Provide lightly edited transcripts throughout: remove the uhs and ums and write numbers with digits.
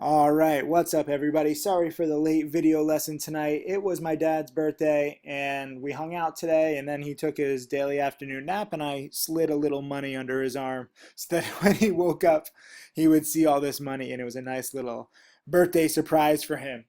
All right, what's up, everybody? Sorry for the late video lesson tonight. It was my dad's birthday, and we hung out today, and then he took his daily afternoon nap, and I slid a little money under his arm so that when he woke up, he would see all this money, and it was a nice little birthday surprise for him.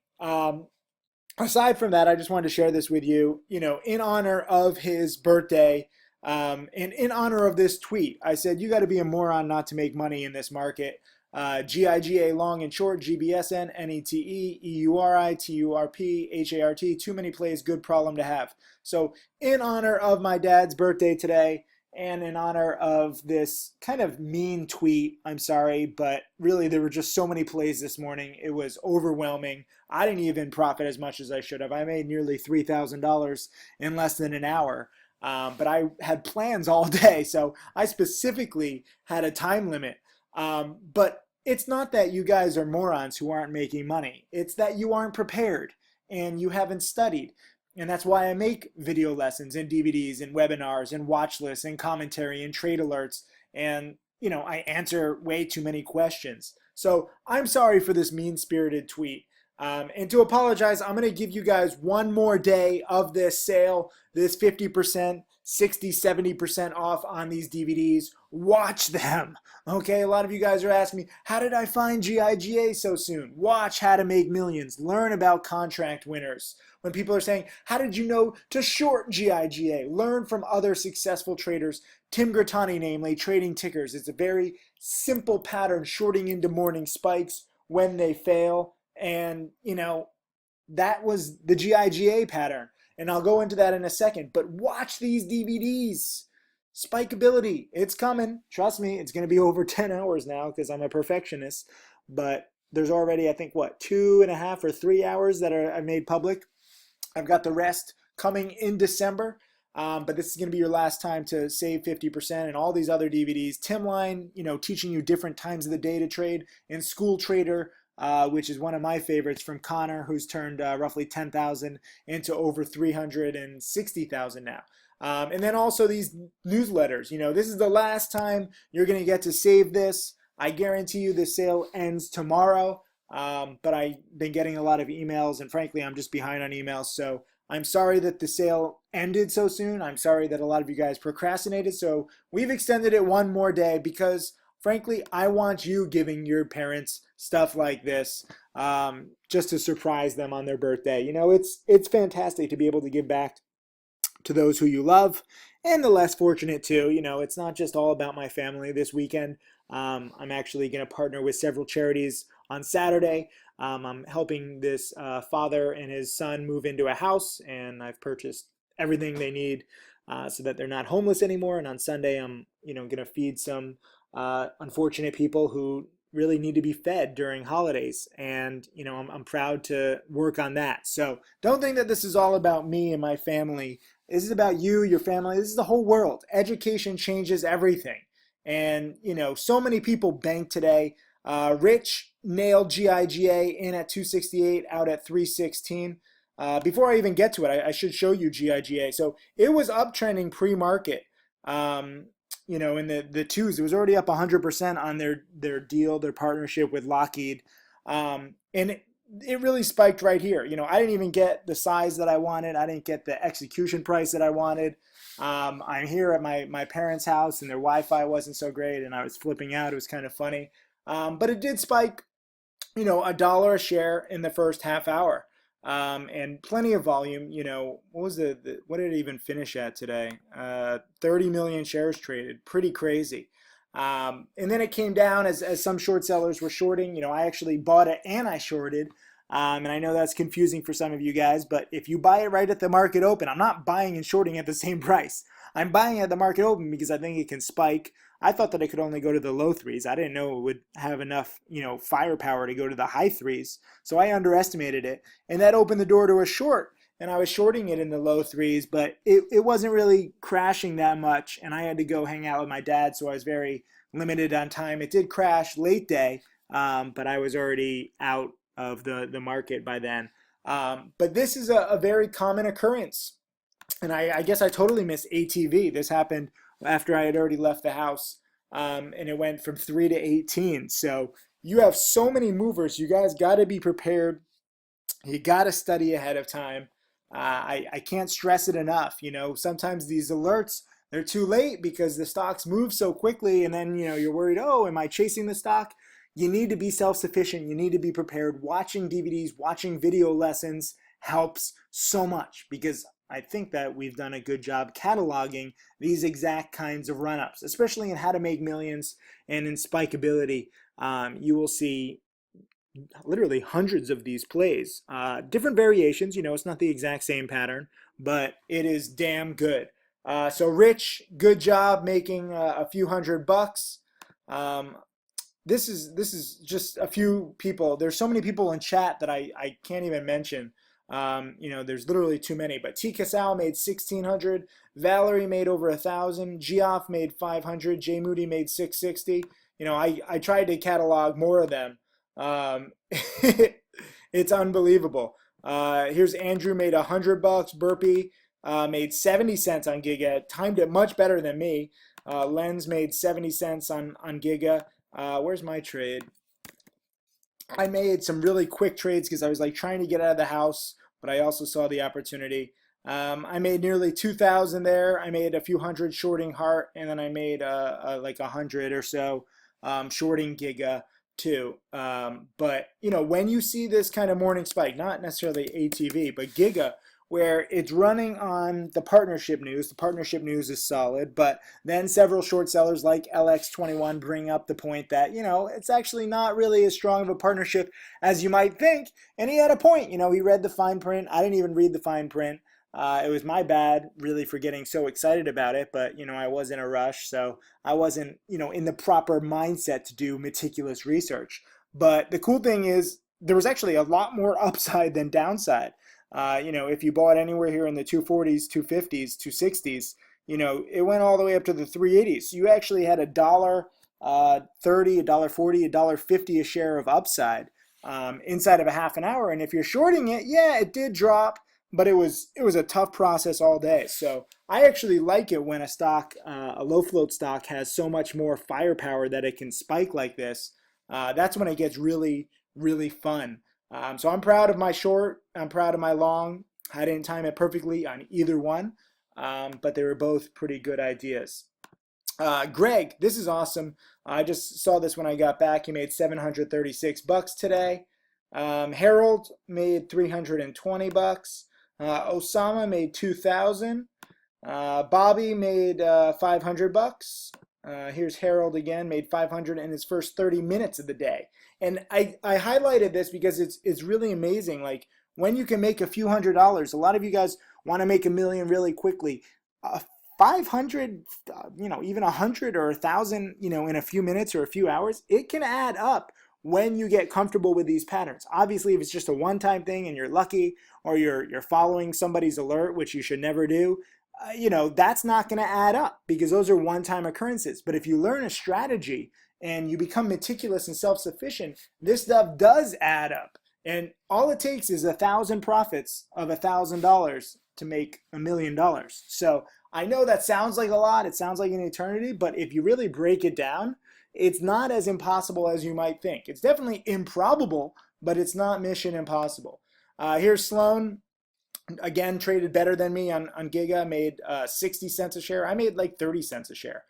Aside from that, I just wanted to share this with you, in honor of his birthday, and in honor of this tweet. I said, you got to be a moron not to make money in this market. GIGA long and short, GBSN, NETE, EURI, TURP, HART, too many plays, good problem to have. So in honor of my dad's birthday today, and in honor of this kind of mean tweet, I'm sorry, but really there were just so many plays this morning. It was overwhelming. I didn't even profit as much as I should have. I made nearly $3,000 in less than an hour. But I had plans all day, so I specifically had a time limit. But it's not that you guys are morons who aren't making money. It's that you aren't prepared and you haven't studied. And that's why I make video lessons and DVDs and webinars and watch lists and commentary and trade alerts. And, I answer way too many questions. So I'm sorry for this mean-spirited tweet. And to apologize, I'm going to give you guys one more day of this sale, this 50%, 60, 70% off on these DVDs. Watch them. Okay, a lot of you guys are asking me, how did I find GIGA so soon? Watch How to Make Millions. Learn about contract winners. When people are saying, how did you know to short GIGA? Learn from other successful traders. Tim Grattani, namely, trading tickers. It's a very simple pattern, shorting into morning spikes when they fail. And, that was the GIGA pattern. And I'll go into that in a second. But watch these DVDs. Spikeability, it's coming. Trust me, it's going to be over 10 hours now because I'm a perfectionist. But there's already, I think, 2.5 or 3 hours that I made public. I've got the rest coming in December. But this is going to be your last time to save 50%, and all these other DVDs. Timline, teaching you different times of the day to trade, and School Trader, which is one of my favorites from Connor, who's turned roughly 10,000 into over 360,000 now. And then also these newsletters. This is the last time you're going to get to save this. I guarantee you this sale ends tomorrow. But I've been getting a lot of emails, and frankly, I'm just behind on emails. So I'm sorry that the sale ended so soon. I'm sorry that a lot of you guys procrastinated. So we've extended it one more day because, frankly, I want you giving your parents stuff like this just to surprise them on their birthday. It's fantastic to be able to give back to those who you love and the less fortunate too. It's not just all about my family this weekend. I'm actually going to partner with several charities on Saturday. I'm helping this father and his son move into a house, and I've purchased everything they need so that they're not homeless anymore. And on Sunday, I'm going to feed some unfortunate people who really need to be fed during holidays. And I'm proud to work on that. So don't think that this is all about me and my family. This is about you, your family. This is the whole world. Education changes everything. And so many people bank today. Rich nailed GIGA in at 268, out at 316. Before I even get to it, I should show you GIGA. So it was uptrending pre-market. In the twos, it was already up 100% on their deal, their partnership with Lockheed. And it really spiked right here. I didn't even get the size that I wanted. I didn't get the execution price that I wanted. I'm here at my parents' house, and their Wi-Fi wasn't so great, and I was flipping out. It was kind of funny. But it did spike, $1 a share in the first half hour. And plenty of volume. What was what did it even finish at today? 30 million shares traded. Pretty crazy. And then it came down as some short sellers were shorting. I actually bought it and I shorted. And I know that's confusing for some of you guys, but if you buy it right at the market open, I'm not buying and shorting at the same price. I'm buying at the market open because I think it can spike. I thought that it could only go to the low threes. I didn't know it would have enough, firepower to go to the high threes. So I underestimated it. And that opened the door to a short. And I was shorting it in the low threes, but it wasn't really crashing that much. And I had to go hang out with my dad, so I was very limited on time. It did crash late day, but I was already out of the market by then. But this is a very common occurrence. And I guess I totally missed ATV. This happened after I had already left the house, and it went from 3 to 18. So you have so many movers. You guys got to be prepared. You got to study ahead of time. I can't stress it enough. Sometimes these alerts, they're too late because the stocks move so quickly, and then you're worried, oh, am I chasing the stock? You need to be self-sufficient. You need to be prepared. Watching DVDs, watching video lessons helps so much, because I think that we've done a good job cataloging these exact kinds of run-ups, especially in How to Make Millions and in Spikeability. You will see literally hundreds of these plays. Different variations, it's not the exact same pattern, but it is damn good. So Rich, good job making a few $100. Um, this is just a few people. There's so many people in chat that I can't even mention. There's literally too many. But T. Casal made 1,600. Valerie made over 1,000. Geoff made 500. J. Moody made 660. I tried to catalog more of them. It's unbelievable. Here's Andrew made $100. Burpee made 70 cents on Giga. Timed it much better than me. Lens made 70 cents on Giga. Where's my trade? I made some really quick trades because I was like trying to get out of the house, but I also saw the opportunity. I made nearly 2,000 there. I made a few hundred shorting Heart, and then I made like 100 or so shorting Giga too. But when you see this kind of morning spike, not necessarily ATV, but Giga, where it's running on the partnership news is solid, but then several short sellers like LX21 bring up the point that, it's actually not really as strong of a partnership as you might think. And he had a point. He read the fine print. I didn't even read the fine print. It was my bad, really, for getting so excited about it, but, I was in a rush, so I wasn't, in the proper mindset to do meticulous research. But the cool thing is there was actually a lot more upside than downside. If you bought anywhere here in the 240s, 250s, 260s, it went all the way up to the 380s. So you actually had $1.30, $1.40, $1.50 a share of upside inside of a half an hour. And if you're shorting it, yeah, it did drop, but it was a tough process all day. So I actually like it when a stock, a low float stock, has so much more firepower that it can spike like this. That's when it gets really, really fun. So I'm proud of my short. I'm proud of my long. I didn't time it perfectly on either one, but they were both pretty good ideas. Greg, this is awesome. I just saw this when I got back. He made $736 today. Harold made $320. Osama made 2,000. Bobby made $500. Here's Harold again, made 500 in his first 30 minutes of the day. And I highlighted this because it's really amazing. Like, when you can make a few $100s, a lot of you guys want to make $1 million really quickly. 500, even 100 or 1,000, in a few minutes or a few hours, it can add up when you get comfortable with these patterns. Obviously, if it's just a one-time thing and you're lucky, or you're following somebody's alert, which you should never do, that's not going to add up because those are one-time occurrences. But if you learn a strategy and you become meticulous and self-sufficient, this stuff does add up. And all it takes is 1,000 profits of $1,000 to make $1 million. So I know that sounds like a lot. It sounds like an eternity. But if you really break it down, it's not as impossible as you might think. It's definitely improbable, but it's not mission impossible. Here's Sloan. Again, traded better than me on Giga, made 60 cents a share. I made like 30 cents a share.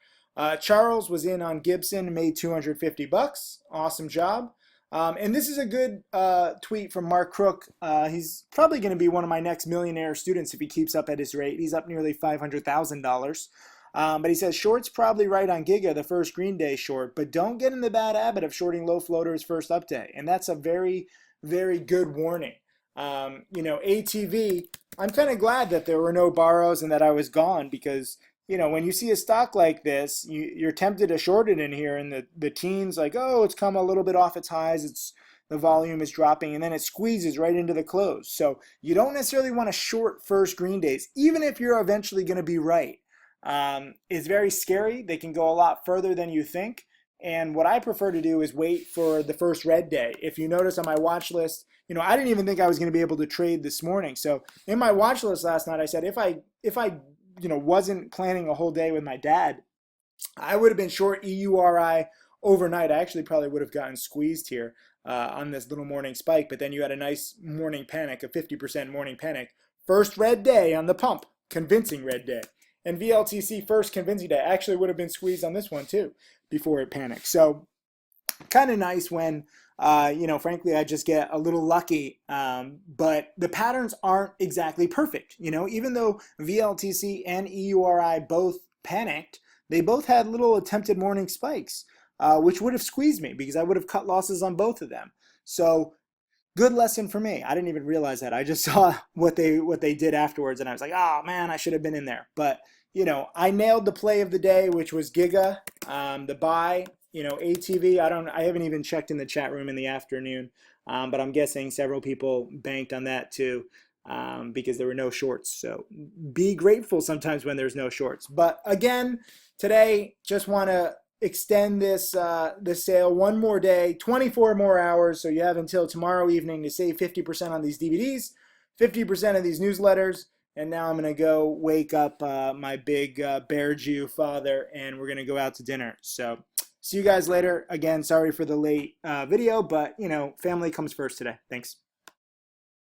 Charles was in on Gibson, made $250. Awesome job. And this is a good tweet from Mark Crook. He's probably going to be one of my next millionaire students if he keeps up at his rate. He's up nearly $500,000. But he says, short's probably right on Giga, the first green day short, but don't get in the bad habit of shorting low floaters first up day. And that's a very, very good warning. ATV, I'm kind of glad that there were no borrows and that I was gone because, when you see a stock like this, you're tempted to short it in here, and the teens like, oh, it's come a little bit off its highs, the volume is dropping, and then it squeezes right into the close. So you don't necessarily want to short first green days, even if you're eventually going to be right. It's very scary. They can go a lot further than you think. And what I prefer to do is wait for the first red day. If you notice on my watch list, I didn't even think I was going to be able to trade this morning. So in my watch list last night, I said if I wasn't planning a whole day with my dad, I would have been short EURI overnight, I actually probably would have gotten squeezed here on this little morning spike, but then you had a nice morning panic, a 50% morning panic. First red day on the pump, convincing red day. And VLTC first convincing day actually would have been squeezed on this one too before it panicked. So kind of nice when, frankly, I just get a little lucky. But the patterns aren't exactly perfect. Even though VLTC and EURI both panicked, they both had little attempted morning spikes, which would have squeezed me because I would have cut losses on both of them. So good lesson for me. I didn't even realize that. I just saw what they did afterwards, and I was like, oh man, I should have been in there. But I nailed the play of the day, which was Giga, the buy. ATV. I haven't even checked in the chat room in the afternoon, but I'm guessing several people banked on that too, because there were no shorts. So be grateful sometimes when there's no shorts. But again, today just want to extend this sale one more day, 24 more hours. So you have until tomorrow evening to save 50% on these DVDs, 50% of these newsletters. And now I'm going to go wake up my big bear Jew father, and we're going to go out to dinner. So see you guys later. Again, sorry for the late video, but family comes first today. Thanks.